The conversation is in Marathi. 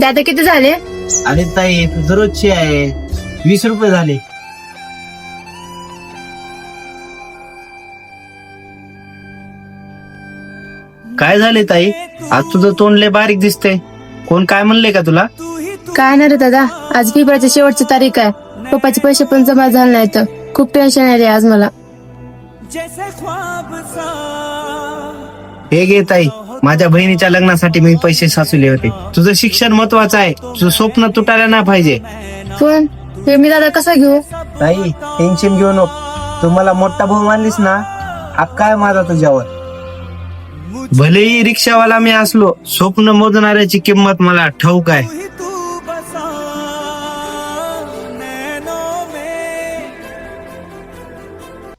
दादा किती झाले? अरे ताई तुझं रोजची आहे, 20 रुपये झाले. काय झाले ताई, आज तुझं तोंड लय बारीक दिसतंय. कोण काय म्हणले का तुला? काय नाही रे दादा, आज पेपरची शेवटची तारीख आहे. पप्पाचे पैसे पण जमा झाले नाहीत. खूप टेन्शन आहे रे आज मला. हे घे ताई, माझ्या बहिणीच्या लग्नासाठी मी पैसे साचवले होते. तुझं शिक्षण महत्वाचं आहे, तुझं स्वप्न तुटायला नाही पाहिजे. पण हे मी दादा कसा घेऊ? ताई टेन्शन घेऊ नको, तू मला मोठा भाऊ मानलीस ना, हक्क आहे माझा तुझ्यावर. भलेही रिक्षावाला मी असलो, स्वप्न मोजणाऱ्याची किंमत मला ठाऊक आहे.